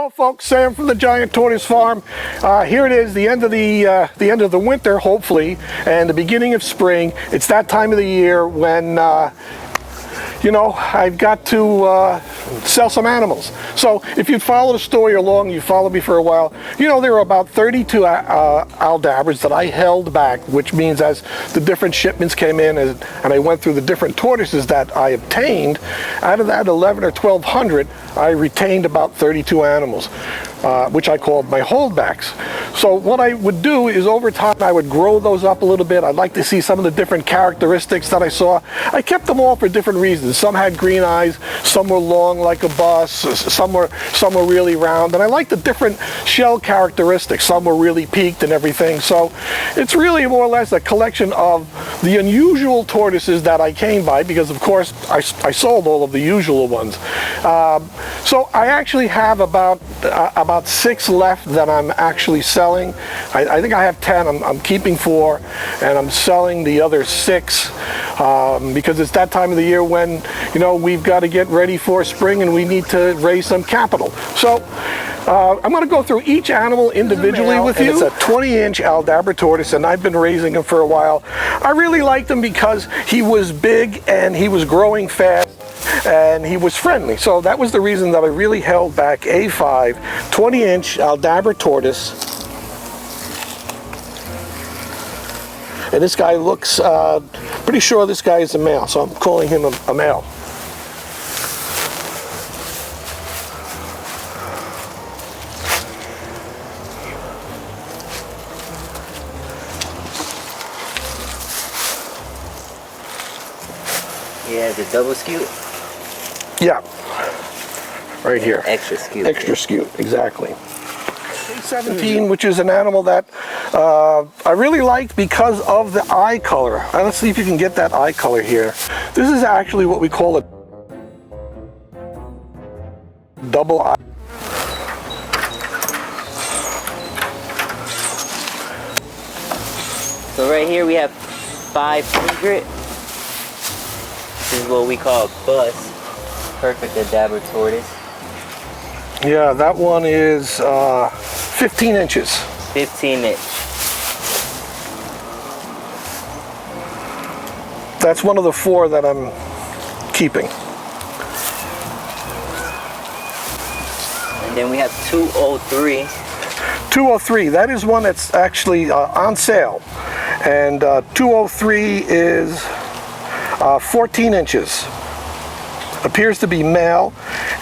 Hello folks, Sam from the Giant Tortoise Farm. Here it is, the end of the winter, hopefully, and the beginning of spring. It's that time of the year when you know, I've got to sell some animals. So if you've followed the story along, you followed me for a while, you know there were about 32 Aldabras that I held back, which means as the different shipments came in and I went through the different tortoises that I obtained, out of that 11 or 1200, I retained about 32 animals, which I called my holdbacks. So what I would do is over time I would grow those up a little bit. I'd like to see some of the different characteristics that I saw. I kept them all for different reasons. Some had green eyes, some were long like a bus, some were really round, and I like the different shell characteristics. Some were really peaked and everything. So it's really more or less a collection of the unusual tortoises that I came by, because of course I sold all of the usual ones. So I actually have about 6 left that I'm actually selling. I think I have 10. I'm keeping 4, and I'm selling the other 6 because it's that time of the year when, you know, we've got to get ready for spring and we need to raise some capital. So I'm going to go through each animal individually with you. It's a 20-inch Aldabra tortoise, and I've been raising him for a while. I really liked him because he was big and he was growing fast and he was friendly. So that was the reason that I really held back A5 20-inch Aldabra tortoise. And this guy looks, pretty sure this guy is a male, so I'm calling him a male. Yeah, the double scute? Yeah, right here. Extra scute. Extra scute, exactly. A17, which is an animal that I really liked because of the eye color. Let's see if you can get that eye color here. This is actually what we call a double eye. So right here we have 500. This is what we call a bus. Perfect Aldabra tortoise. Yeah, that one is 15 inches. 15 inch. That's one of the 4 that I'm keeping. And then we have 203. 203, that is one that's actually on sale. And 203 is 14 inches. Appears to be male,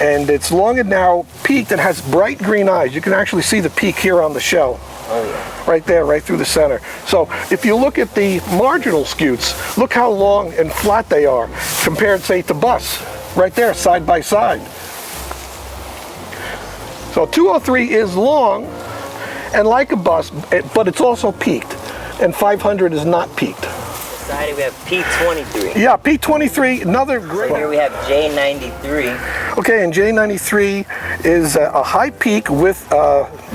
and it's long and narrow, peaked, and has bright green eyes. You can actually see the peak here on the shell. Oh yeah. Right there, right through the center. So if you look at the marginal scutes, look how long and flat they are compared, say, to bus. Right there, side by side. So 203 is long and like a bus, but it's also peaked, and 500 is not peaked. We have P23. Yeah, P23, another great. So here we have J93. Okay, and J93 is a high peak with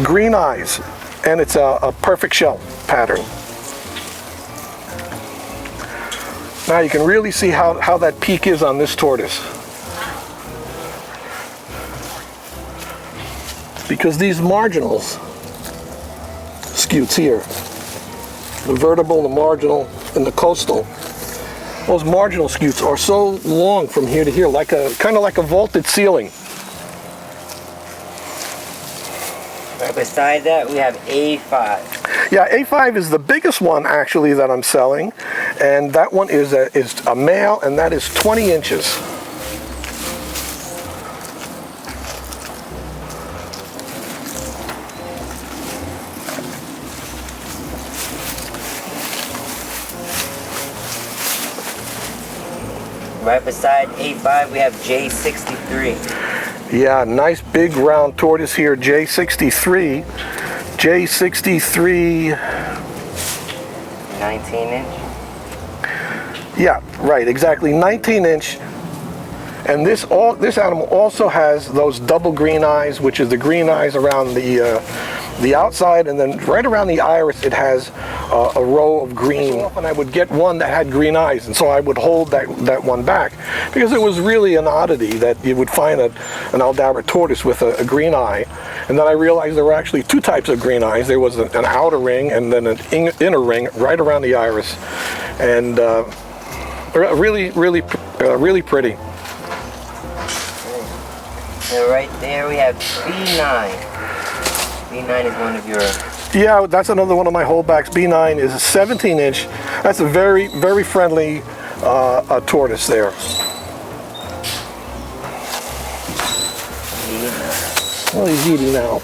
green eyes, and it's a perfect shell pattern. Now you can really see how that peak is on this tortoise. Because these marginals, scutes here, the vertebral, the marginal, and the coastal, those marginal scutes are so long from here to here, like kind of like a vaulted ceiling. Right beside that we have A5. Yeah, A5 is the biggest one actually that I'm selling, and that one is a male, and that is 20 inches. Right beside A5 we have J63. Yeah, nice big round tortoise here, J63. J63. 19 inch. Yeah, right, exactly, 19 inch. And this animal also has those double green eyes, which is the green eyes around the outside, and then right around the iris it has a row of green. So often I would get one that had green eyes, and so I would hold that one back, because it was really an oddity that you would find an Aldabra tortoise with a green eye. And then I realized there were actually two types of green eyes. There was an outer ring and then an inner ring right around the iris. And really pretty. And right there we have B9. B9 is one of your... Yeah, that's another one of my holdbacks. B9 is a 17-inch. That's a very, very friendly tortoise there. Well, he's eating now.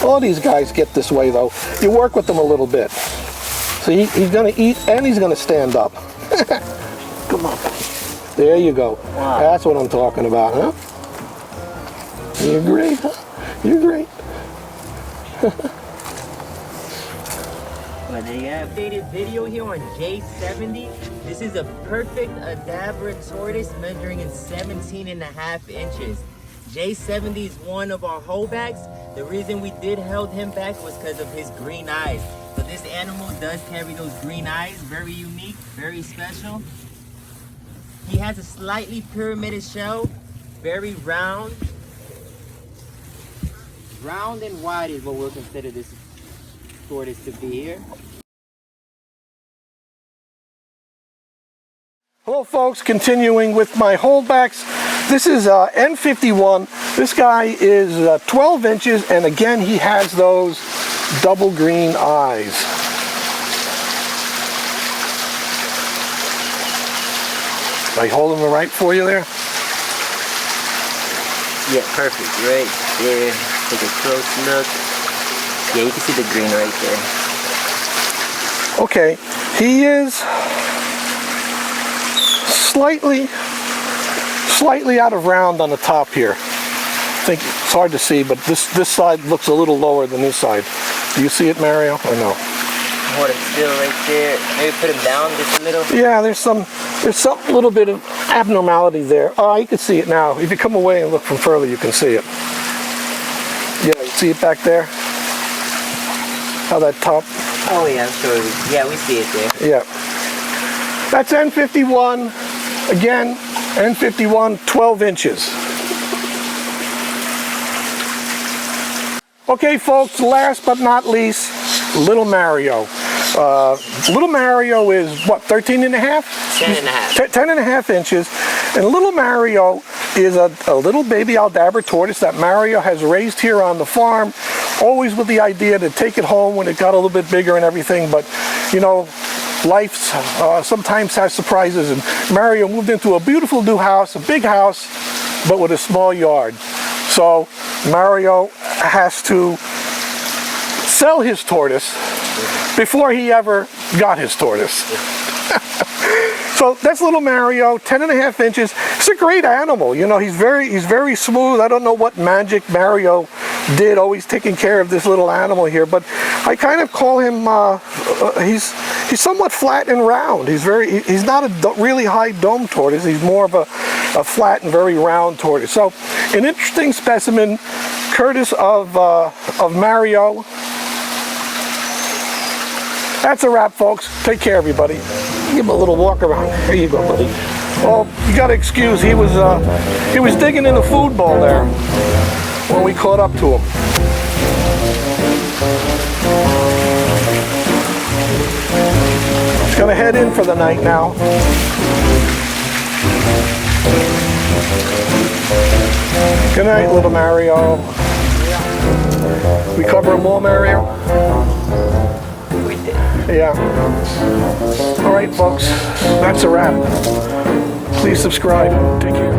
All these guys get this way, though. You work with them a little bit. So he's going to eat and he's going to stand up. Come on. There you go. Wow. That's what I'm talking about, huh? You're great, huh? You're great. Well, there you have updated video here on J70. This is a perfect Aldabra tortoise measuring in 17.5 inches. J70 is one of our holdbacks. The reason we did held him back was because of his green eyes. So this animal does carry those green eyes, very unique, very special. He has a slightly pyramided shell, very round. Round and wide is what we'll consider this tortoise to be here. Hello folks, continuing with my holdbacks. This is N51. This guy is 12 inches and again he has those double green eyes. Am I holding them right for you there? Yeah, perfect, right there. Take a close look. Yeah, you can see the green right there. Okay, he is slightly out of round on the top here. I think it's hard to see, but this side looks a little lower than this side. Do you see it, Mario, or no? Hold it still right there. Maybe put him down just a little. Yeah, there's some little bit of abnormality there. Oh, you can see it now. If you come away and look from further, you can see it. Yeah, you see it back there? How that top? Oh yeah, I'm sure. Yeah, we see it there. Yeah. That's N51. Again, N51, 12 inches. Okay, folks, last but not least, little Mario. Little Mario is, what, 13 and a half? 10 and a half. 10 and a half inches. And little Mario is a little baby Aldabra tortoise that Mario has raised here on the farm, always with the idea to take it home when it got a little bit bigger and everything. But, you know, life sometimes has surprises, and Mario moved into a beautiful new house, a big house, but with a small yard. So Mario has to sell his tortoise before he ever got his tortoise. So that's little Mario, 10 and a half inches. It's a great animal. You know, he's very smooth. I don't know what magic Mario did, always taking care of this little animal here, but I kind of call him, he's somewhat flat and round. He's not a really high dome tortoise. He's more of a flat and very round tortoise. So an interesting specimen, courtesy of Mario. That's a wrap, folks. Take care, everybody. Give him a little walk around. Here you go, buddy. Oh, you got to excuse. He was digging in the food bowl there when we caught up to him. He's gonna head in for the night now. Good night, little Mario. We cover them all, Mario? We did. Yeah. All right, folks. That's a wrap. Please subscribe. Take care.